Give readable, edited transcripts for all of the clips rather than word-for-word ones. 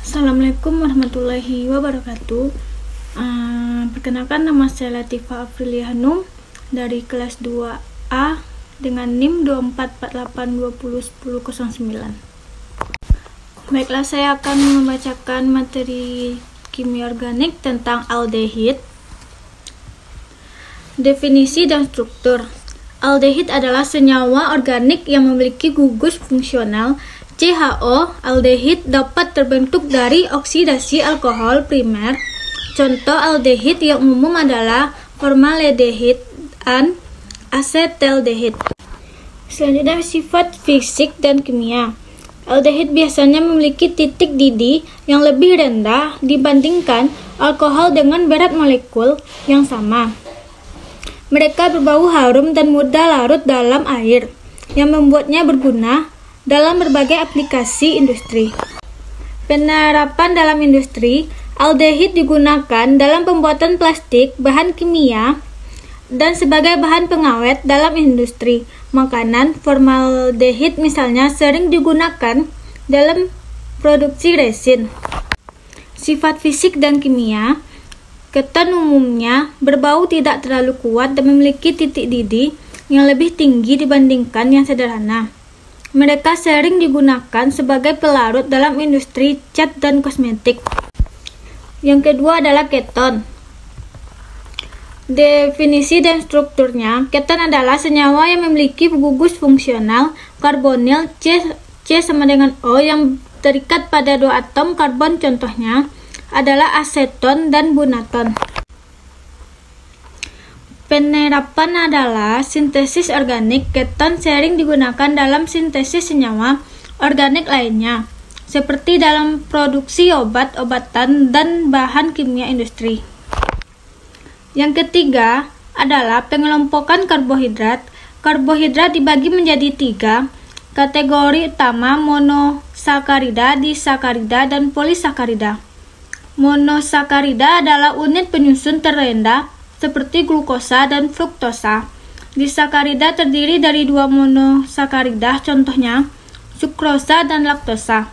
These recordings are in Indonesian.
Assalamualaikum warahmatullahi wabarakatuh. Perkenalkan, nama saya Latifah Afrilia Hanum dari kelas 2A dengan NIM 2448201009. Baiklah, saya akan membacakan materi kimia organik tentang aldehid. Definisi dan struktur. Aldehid adalah senyawa organik yang memiliki gugus fungsional CHO. Aldehid dapat terbentuk dari oksidasi alkohol primer. Contoh aldehid yang umum adalah formaldehid dan asetaldehid. Selanjutnya, sifat fisik dan kimia. Aldehid biasanya memiliki titik didih yang lebih rendah dibandingkan alkohol dengan berat molekul yang sama. Mereka berbau harum dan mudah larut dalam air, yang membuatnya berguna dalam berbagai aplikasi industri. Penerapan dalam industri. Aldehid digunakan dalam pembuatan plastik, bahan kimia, dan sebagai bahan pengawet dalam industri makanan. Formaldehid misalnya sering digunakan dalam produksi resin. Sifat fisik dan kimia. Keton umumnya berbau tidak terlalu kuat dan memiliki titik didih yang lebih tinggi dibandingkan yang sederhana. Mereka sering digunakan sebagai pelarut dalam industri cat dan kosmetik. Yang kedua adalah keton. Definisi dan strukturnya. Keton adalah senyawa yang memiliki gugus fungsional karbonil C sama dengan O yang terikat pada dua atom karbon. Contohnya adalah aseton dan bunaton. Penerapan adalah sintesis organik. Keton sering digunakan dalam sintesis senyawa organik lainnya, seperti dalam produksi obat-obatan dan bahan kimia industri. Yang ketiga adalah pengelompokan karbohidrat. Karbohidrat dibagi menjadi 3 kategori utama: monosakarida, disakarida, dan polisakarida. Monosakarida adalah unit penyusun terendah seperti glukosa dan fruktosa. Disakarida terdiri dari 2 monosakarida, contohnya sukrosa dan laktosa.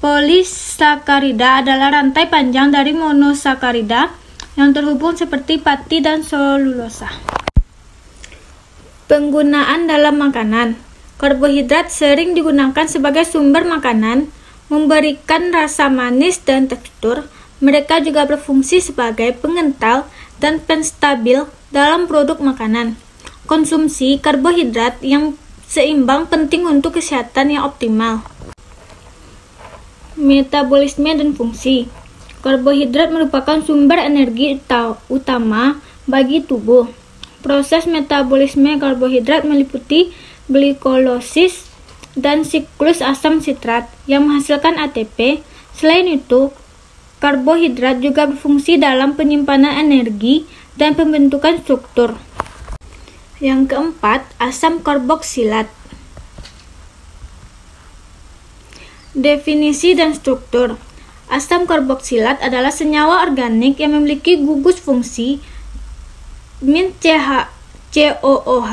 Polisakarida adalah rantai panjang dari monosakarida yang terhubung seperti pati dan selulosa. Penggunaan dalam makanan. Karbohidrat sering digunakan sebagai sumber makanan, memberikan rasa manis dan tekstur. Mereka juga berfungsi sebagai pengental dan penstabil dalam produk makanan. Konsumsi karbohidrat yang seimbang penting untuk kesehatan yang optimal. Metabolisme dan fungsi. Karbohidrat merupakan sumber energi utama bagi tubuh. Proses metabolisme karbohidrat meliputi glikolosis dan siklus asam sitrat yang menghasilkan ATP. Selain itu, karbohidrat juga berfungsi dalam penyimpanan energi dan pembentukan struktur. Yang keempat, asam karboksilat. Definisi dan struktur. Asam karboksilat adalah senyawa organik yang memiliki gugus fungsi COOH.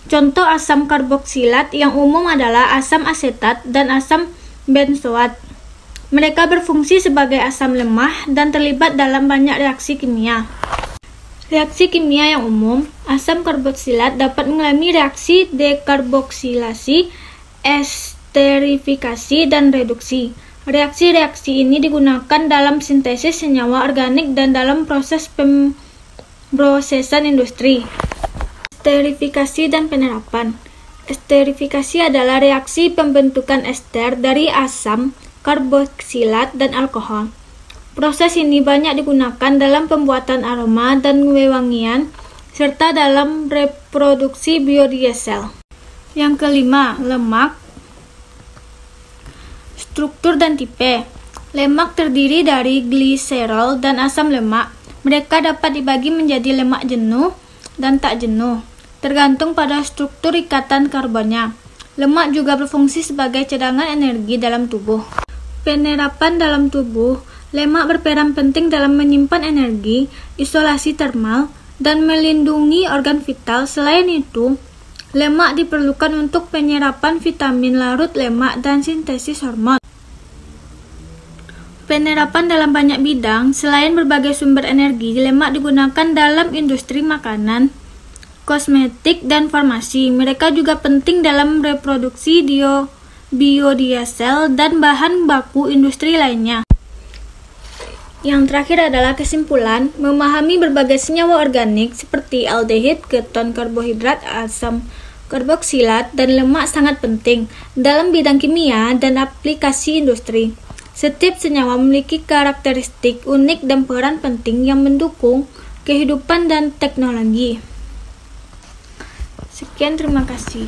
Contoh asam karboksilat yang umum adalah asam asetat dan asam benzoat. Mereka berfungsi sebagai asam lemah dan terlibat dalam banyak reaksi kimia. Reaksi kimia yang umum, asam karboksilat dapat mengalami reaksi dekarboksilasi, esterifikasi, dan reduksi. Reaksi-reaksi ini digunakan dalam sintesis senyawa organik dan dalam proses pemrosesan industri. Esterifikasi dan penerapan. Esterifikasi adalah reaksi pembentukan ester dari asam karboksilat dan alkohol. Proses ini banyak digunakan dalam pembuatan aroma dan wewangian, serta dalam reproduksi biodiesel. Yang kelima, lemak. Struktur dan tipe. Lemak terdiri dari gliserol dan asam lemak. Mereka dapat dibagi menjadi lemak jenuh dan tak jenuh, tergantung pada struktur ikatan karbonnya. Lemak juga berfungsi sebagai cadangan energi dalam tubuh. Penerapan dalam tubuh. Lemak berperan penting dalam menyimpan energi, isolasi termal, dan melindungi organ vital. Selain itu, lemak diperlukan untuk penyerapan vitamin larut lemak dan sintesis hormon. Penerapan dalam banyak bidang, selain berbagai sumber energi, lemak digunakan dalam industri makanan, kosmetik, dan farmasi. Mereka juga penting dalam reproduksi biodiesel dan bahan baku industri lainnya. Yang terakhir adalah kesimpulan, memahami berbagai senyawa organik seperti aldehid, keton, karbohidrat, asam karboksilat, dan lemak sangat penting dalam bidang kimia dan aplikasi industri. Setiap senyawa memiliki karakteristik unik dan peran penting yang mendukung kehidupan dan teknologi. Sekian, terima kasih.